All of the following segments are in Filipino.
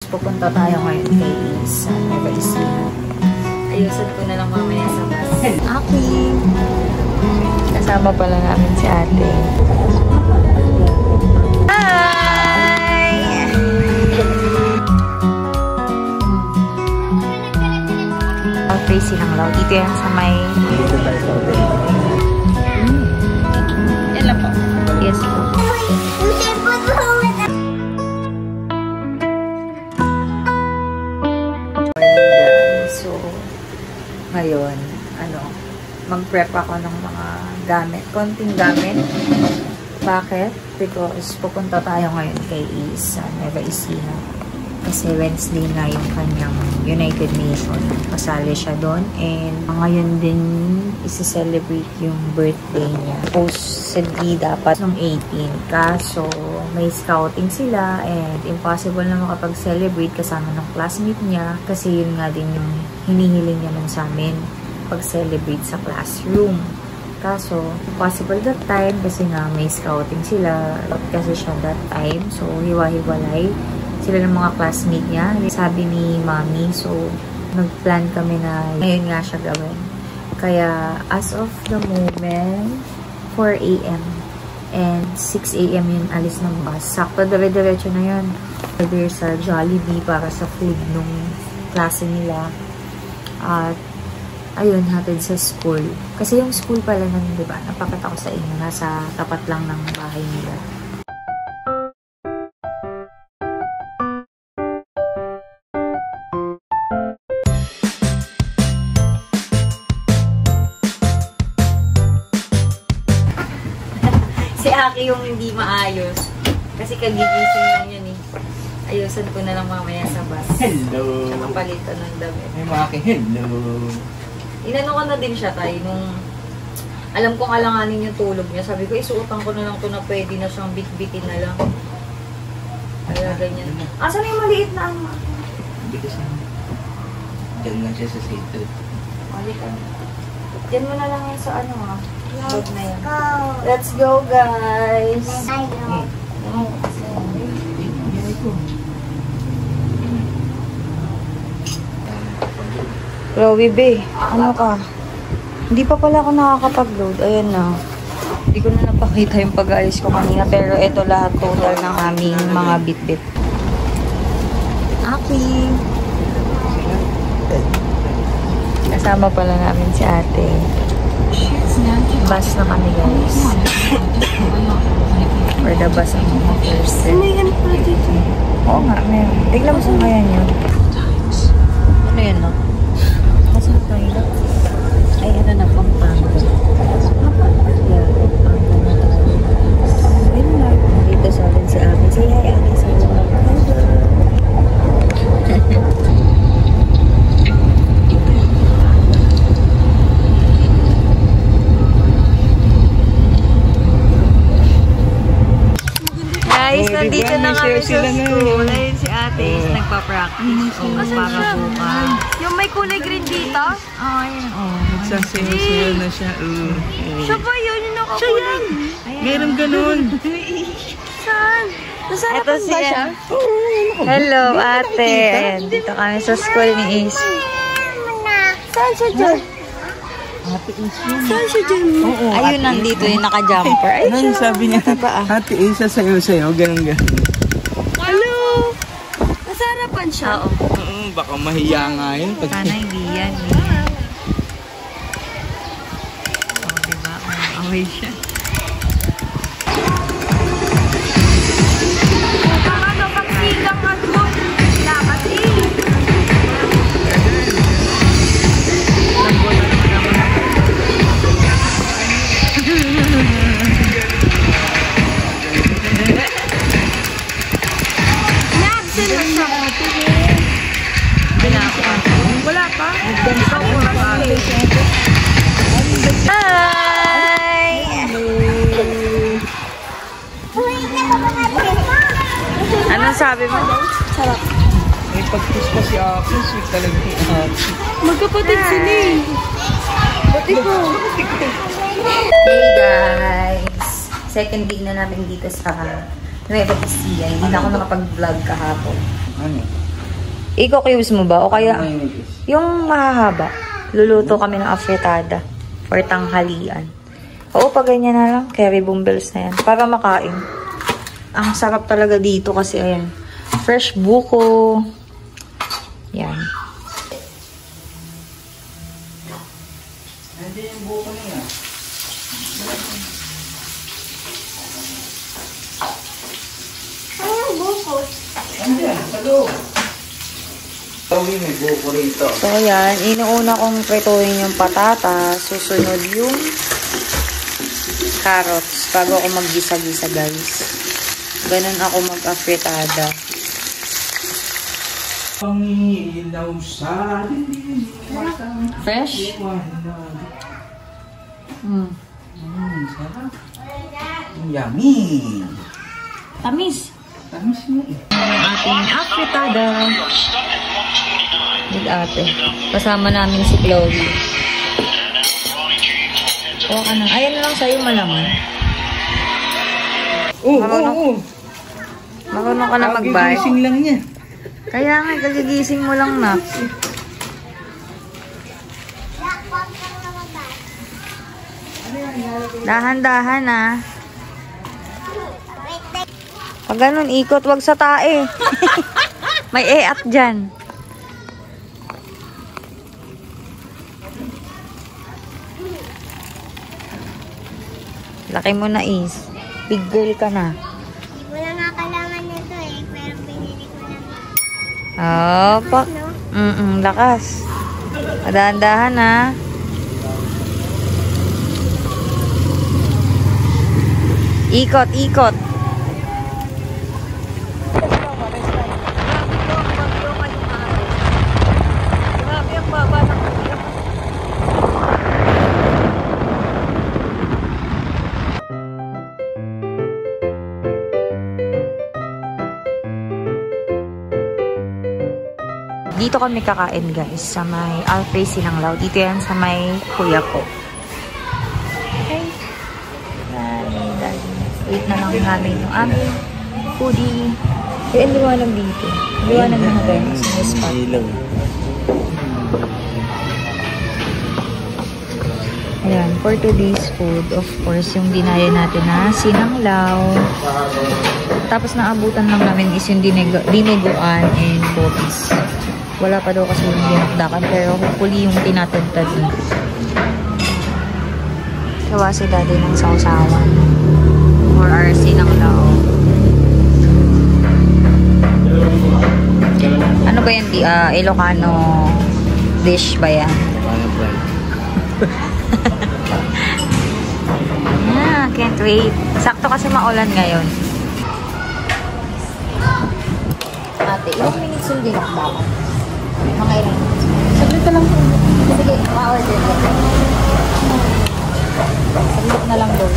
pupunta tayo ngayon kay sa Nueva Ecija. Ayusin ko na lang mamaya sa bus. Okay. Kasama pala namin si ate. Hi! Tracy ng Law. Dito yan sa may... Yan lang po. Yes po. So, ngayon, mag-prep ako ng mga gamit. Konting gamit. Bakit? Because pupunta tayo ngayon kay sa Nueva Ecija. Kasi Wednesday na yung kanyang United Nations. Kasali siya doon. And ngayon din isi-celebrate yung birthday niya. Supposedly dapat nung 18. Kaso may scouting sila and impossible na makapag-celebrate kasama ng classmate niya. Kasi yun nga din yung hinihiling niya nun sa amin. Pag-celebrate sa classroom. Kaso, impossible that time kasi nga may scouting sila. Kasi siya that time. So, hiwa-hiwalay sila ng mga classmate niya. Sabi ni Mami, so nag-plan kami na ngayon nga siya gawin. Kaya as of the moment, 4 AM and 6 AM yun alis ng bus. Sakto, dire-diretso na yun. Order sa Jollibee para sa food nung klase nila. At ayun, hatid sa school. Kasi yung school pala nun, diba, napakita ko sa inyo, nasa tapat lang ng bahay nila. Si Aki yung hindi maayos. Kasi kagigising lang yun eh. Ayusan ko na lang mamaya sa bus. Hello! Siya kapalitan ng damit. Ay mga Aki, hello! Inano ko na din siya tayo nung alam kong alanganin yung tulog niya. Sabi ko, isuutan ko na lang ito na pwede na siyang bit-bitin na lang. Kaya ganyan. Asan yung maliit na ang... Bigas na. Diyan lang siya sa seat. Maliit na. Diyan mo na lang yan sa ano ha. Let's go. Let's go, guys. Chloe, be. Ano ka? Hindi pa pala ako nakakapag-load. Ayan na. Hindi ko na napakita yung pag-aayos ko kanina. Pero ito lahat total ng aming mga bit-bit. Aki. Kasama pala namin si ate. Bus na kami, guys. For the bus ang mga person. May ano pala dito? Oo nga, meron. Tignan mo sa kaya niyo. Ano yun, no? Masa na tayo? Ay, ano na, Pampanga. Yeah, Pampanga na tayo. Ayun na. Dito sa atin si Aki. Say hi, Aki. Say hi. Guys, nandito na kami sa school. Ayun si ate is nagpa-practice. Para bukas. Yung may kulay green dito? Oo, ayun. Nagsasayaw-sayaw na siya. Siya ba yun yung nakakulay? Meron ganun. Saan? Ito siya. Hello, ate. Ayan, dito kami sa school ni Ace. Saan siya dyan? Ate Ace yun. Saan siya dyan? Ayun, nandito yung naka-jumper. Ay, Ano sabi niya? Ate Ace, sayaw-sayaw. Ganun. Hello? Nasa harapan siya? Oo. Baka mahiya nga yun. Sana hindi yan. Oo, diba? Away siya. Ano, pagsigang ano? Dapat Wala pa. Hi! Anong sabi mo? sarap. May pag-push pa si Aki. Sweet talaga si Aki. Magkapatid sila eh. Pati ko. Hey guys! Second week na namin dito sa Nueva Ecija. Hindi na ako nakapag-vlog kahapon. Ano? Iko-cubes mo ba? O kaya, Mayonnaise. yung mahahaba. Luluto kami ng afritada for tanghalian. Oo, pag ganyan na lang. Curry bumbles na yan. Para makain. Ang sarap talaga dito kasi, ayan. Fresh buko. Yan. Hindi yung buko niya. Ayun, buko. Andiyan, sa loob. Tawin may buko rito. So, yan. Inuuna kong prituhin yung patata. Susunod yung carrots. Bago ako maggisa-gisa, guys. Ganun ako mag-afritada. Pangilaw sa Fresh? Sarap. Yummy. Tamis. Tamis mo eh. Ating afritada. With ate. Kasama namin si Chloe. Kuha ka na. Ayan na lang sa'yo malaman. Marunong ka na mag-buy. Gigising lang niya. Kaya nga, kagigising mo lang na. Dahan-dahan ah. Pag ganun, ikot, wag sa tae. May e-at dyan. Laki mo na, Is. Big girl ka na. Hindi ko lang nakalaman nito eh. Pero pinili ko lang. Oh, pa. Lakas. Dahan-dahan ah. Ikot, ikot. Dito kami kakain guys sa may Alfred Sinanglaw. Dito yan sa may kuya ko. Okay. Wait na lang namin yung aming foodie. Eh, ang liwanag dito. Liwanag na guys. Sa spot. Ayan, for today's food, of course, yung dinaya natin na sinanglaw. Tapos naabutan lang namin is yung dineguan and bobis. Wala pa daw kasi yung dinakdakan, pero hopefully yung tinatagtad na. Gawa si daddy ng sausawan. For our sinanglaw. Ano ba yan? Ilocano dish ba yan? Can't wait. Sakto kasi maulan ngayon. Ate, ilang minutes yung dinakdakan? Mga ilang minutes? Saglit ka lang. Sige, ma-order ka. Saglit na lang doon.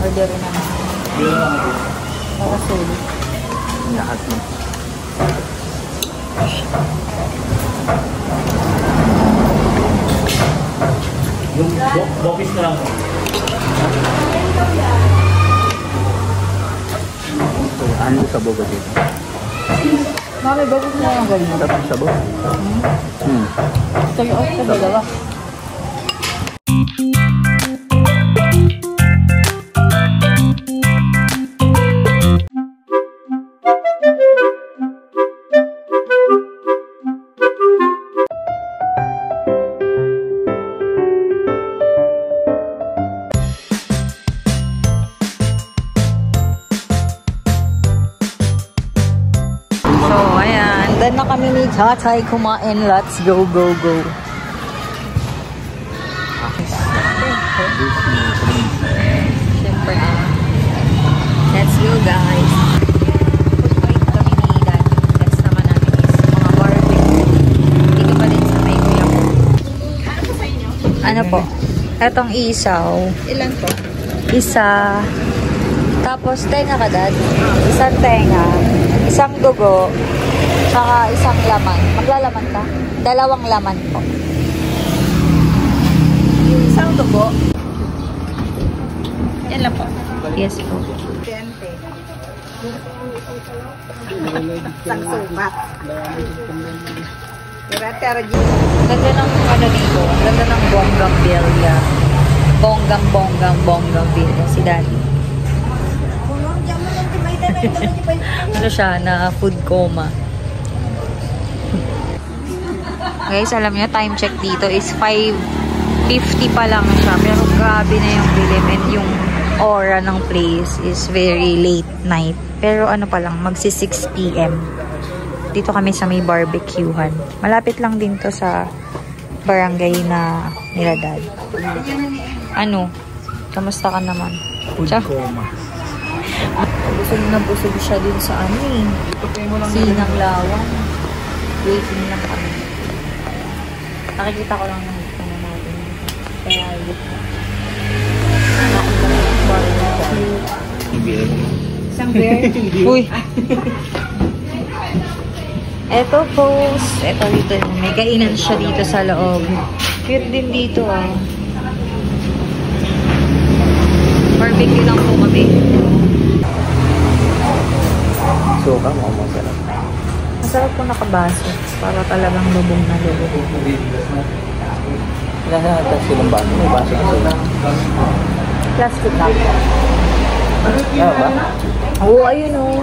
Order na lang. Para sulit. Lahat mo. Yung bopis na lang. Ano sa boba dito? Mami, bago mo lang ganyan. Dapat sa boba? Stay off ka dalawa. Na kami ni Tatay kumain. Let's go, go, go. Siyempre, let's go, guys. Push kami ni Daddy. Next naman namin is mga barbecue. Dito pa din sa may kuya ko. Ano po sa inyo? Ano po? Etong isaw. Ilan po? Isa. Tapos tenga ka, Dad? Isang tenga. Isang dugo. Saka isang laman. Maglalaman ka? Dalawang laman po. Yung isang dugo. Yan lang po. Yes po. Sangsubat. Ganda ng ano dito. Ganda ng bonggang bilya. Bonggang bilya. Si Daddy. Ano siya, na food coma. Guys, alam niyo, time check dito is 5:50 pa lang siya. Pero grabe na yung dilim and yung aura ng place is very late night. Pero ano pa lang, magsi 6 PM. Dito kami sa may barbecuehan. Malapit lang din to sa barangay na nila Dad. Ano? Kamusta ka naman? Food coma. Busog siya din sa ano eh. Sinang lawang. Waiting lang kami. Nakikita ko lang ng ano natin. Kaya yun. Isang beer? Uy! Eto post. Eto dito. May kainan siya dito sa loob. Cute din dito ah. Barbecue lang po kami. Suka mo, masarap. Masarap po nakabaso. Para talagang lubong na lubong. Nasa silang baso. May baso na sila. Plastic lang. Ano ba? Oo, ayun o.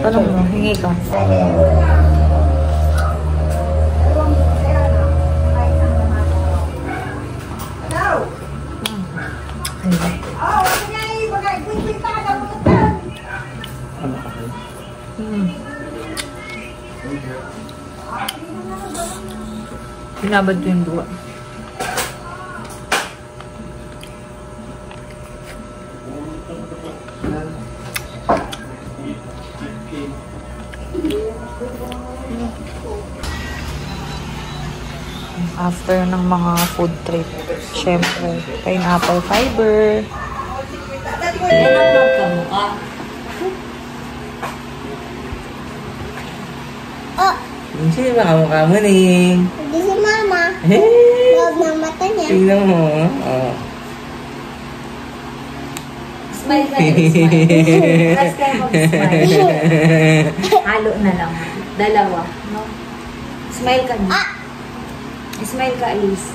Tanong mo, hingi ka. Pinabad ko yung duwa. After ng mga food trip, syempre, pineapple fiber. Oh, Sino ba kamukha mo, Ning? hindi si Mama. Eh, Loob ng mata niya. tingnan mo. Oh. Smile ka rin, smile. Last time mag-smile. Halo na lang. Dalawa, no? Smile ka niya. Smile ka, Alice.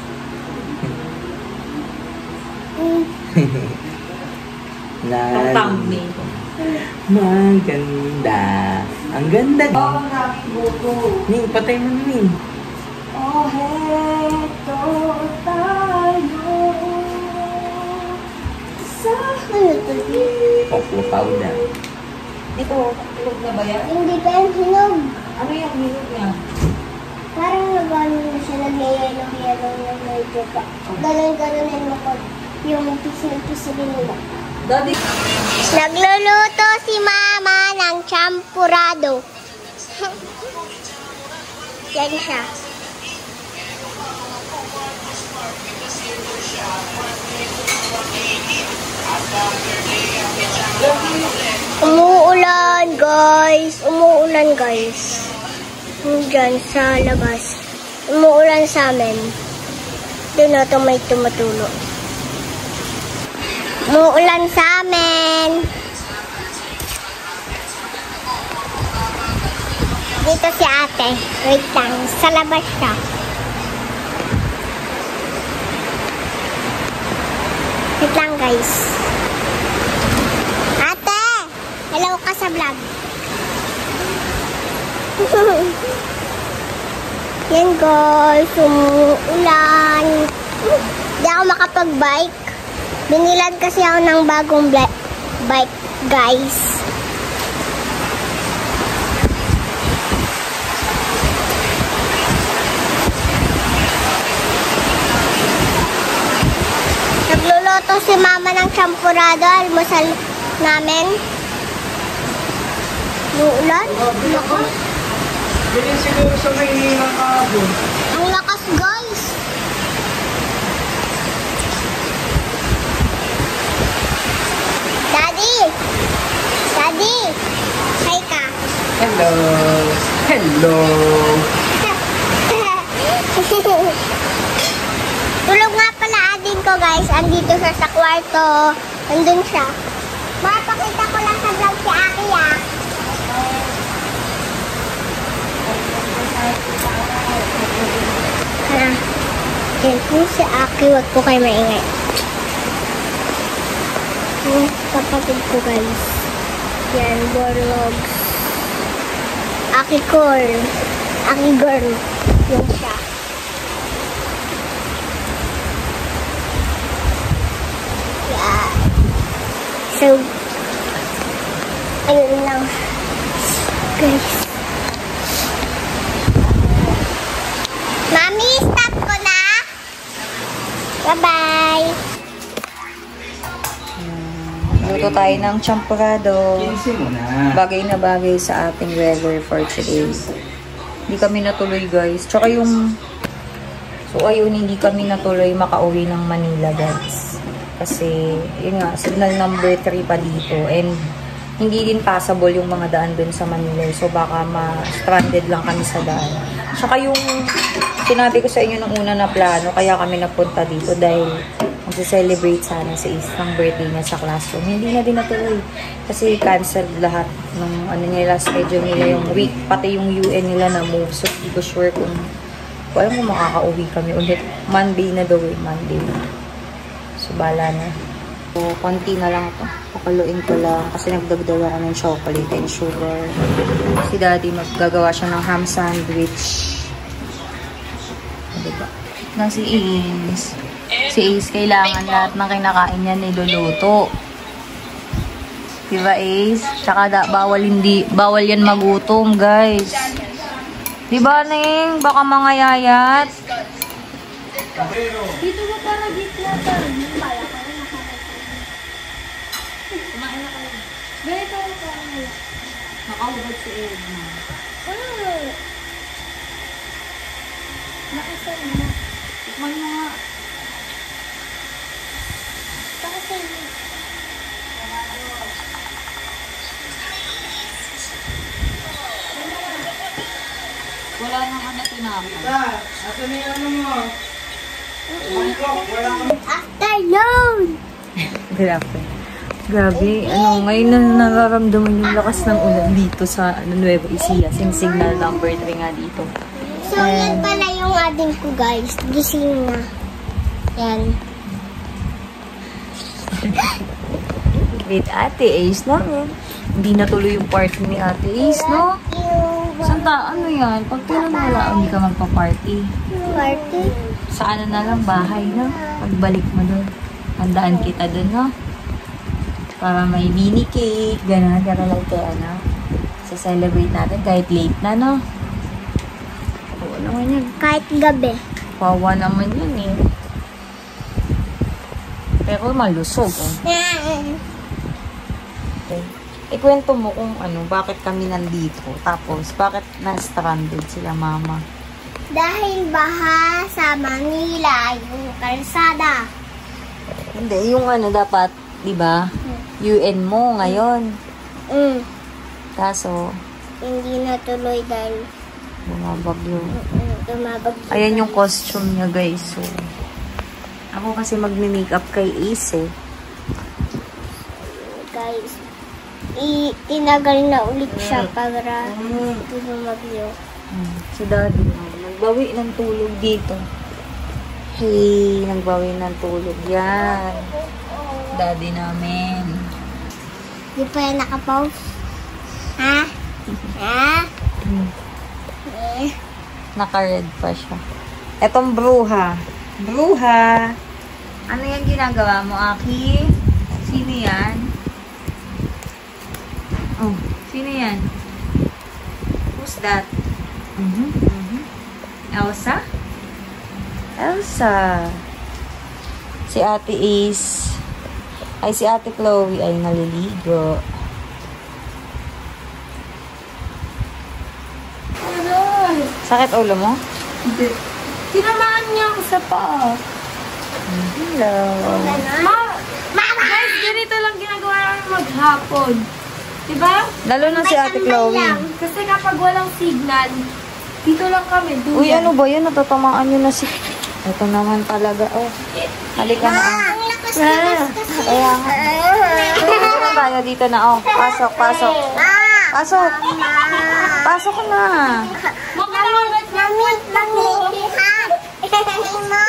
Ang thumbnail. Maganda. Ang ganda. Ang daming buko. Ning, patay mo na, Ning. Oh, heto tayo sa Ano to? Cocoa powder. Ito, tulog na ba yan? Hindi pa yung hinog. Ano yung minute niya? Parang nagano na siya, nag-yellow yung medyo pa. Ganon-ganonin mo ko yung pisil-pisilin nila. Daddy, Nagluluto si Mama ng champurado. Yan siya. Umuulan, guys. Umuulan, guys. Diyan sa labas. Umuulan sa amin. Doon na ito may tumutulo. Umuulan sa amin. Dito si ate. Wait lang. Sa labas siya. Wait lang, guys. Ate! Hello ka sa vlog. Yan, guys. Umuulan. Hindi ako makapag-bike. Binilad kasi ako ng bagong bike, guys. Nagluluto si Mama ng champurado, almusal namin. Umuulan? Lakas. Ganyan siguro sa may ng kabon. Ang lakas, guys. Daddy! Daddy! Hi ka. Hello! Hello! Tulog nga pala adin ko, guys. Andito siya sa kwarto. Andun siya. Mapakita ko lang sa vlog si Aki, ah. Yan po si Aki. Huwag po kayo maingay. Yung kapatid ko guys. Yan, Borlogs. Aki Cor. Aki Girl. Yung siya. Yeah. So, ayun lang. Guys. Mami, stop ko na. Bye-bye. Luto tayo ng champurrado. Kinsin mo na. Bagay na bagay sa ating weather for today. Hindi kami natuloy guys. Tsaka yung... So ayun, hindi kami natuloy makauwi ng Manila guys. Kasi, yun nga, signal number 3 pa dito. And hindi din passable yung mga daan dun sa Manila. So baka ma-stranded lang kami sa daan. Tsaka yung sinabi ko sa inyo nung una na plano, kaya kami napunta dito dahil mag-celebrate sana si Ace ng birthday niya sa classroom. Hindi na din natuloy. Kasi canceled lahat ng ano nila, schedule nila yung week. Pati yung UN nila na move. So, hindi ko sure kung alam mo makaka-uwi kami ulit. Monday na daw eh. Monday na. So, bala na. So, konti na lang ito. Papaluin ko lang. Kasi nagdagdag ako ng chocolate and sugar. Si daddy maggagawa siya ng ham sandwich. Diba? Na si Ace. Si Ace, kailangan lahat ng kinakain niya niluluto. Diba, Ace? Tsaka bawal yan magutom, guys. Diba, Ning? Baka mangayayat. Dito ba para dito natin? Kumain na kayo. Ganito ako parang nakahubad si Edna. Nakasan mo. Tikman mo nga. Nakasan mo. Wala nang ano tinapon. Asa na yung ano mo? Wala kang... Afternoon! Grabe. Grabe. Ano, ngayon na nararamdaman yung lakas ng ulan dito sa Nueva Ecija. Signal number 3 nga dito. So, yan pala yung ating ko, guys. Gising na. Yan. With Ate Ace namin. Hindi natuloy yung party ni Ate Ace, no? Santa, ano yan? Pag pinanala, hindi ka magpa-party. Party? Sa ano na lang, bahay na. Pagbalik mo doon. Handaan kita doon, no? Para may mini cake. Gano'n, gano'n lang kaya, no? Sa-celebrate natin kahit late na, no? Oo naman yan. Kahit gabi. Wawa naman yun, eh. Pero malusog, oh. Okay. Ikwento mo kung ano, bakit kami nandito. Tapos, bakit na-stranded sila, mama? Dahil baha sa Manila yung kalsada. Hindi, yung ano dapat, di ba? UN mo ngayon. Kaso, Hindi natuloy dahil bumabagyo. tumabagyo. Ayan yung costume niya, guys. So, ako kasi magme-makeup kay Ace, eh. Guys, tinagal na ulit siya para tumabagyo. Si daddy, nagbawi ng tulog dito. Hey, nagbawi ng tulog. Yan. Daddy namin. Di pa yan nakapause? Ha? Ha? Naka-red pa siya. Etong bruha. Bruha! Ano yan ginagawa mo, Aki? Sino yan? Oh, sino yan? Who's that? Elsa? Elsa. Si Ate Ace. Ay, si Ate Chloe ay naliligo. Sakit ulo mo? Hindi. Tinamaan niya ako sa paa. Hello. Guys, ganito lang ginagawa namin maghapon. Diba? Lalo na si Ate Chloe. Kasi kapag walang signal, dito lang kami. Uy, ano ba yan? Natatamaan nyo na si... Ito naman talaga. Oh. Halika na. Ang lakas-lakas kasi. Kaya nga. Dito na tayo. Dito na. Oh. Pasok, pasok. Pasok. Pasok na. Makalawat Mami, ha? Ma.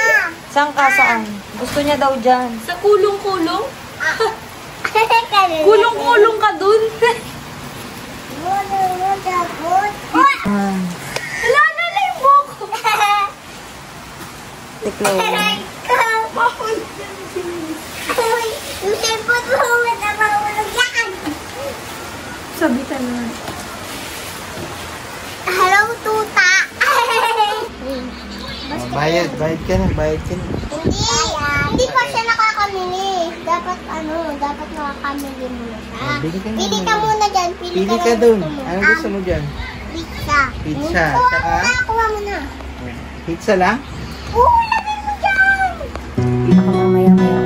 Saan ka? Saan? Gusto niya daw dyan. Sa kulong-kulong? Kulong-kulong ka dun. Ah, Wala na na yung buko. si Chloe. Yung cellphone mo, matamahulog yan. Sabi ka na. Hello, tuta. Bayad ka na. Hindi pa siya nakakamili. Dapat nakakamili muna siya. Pili ka muna dyan. Pili ka dun. Ano gusto mo dyan? Pizza. Pizza. Saka? Kuha mo na. Pizza lang? Oo, lagay mo dyan. Baka mamaya-maya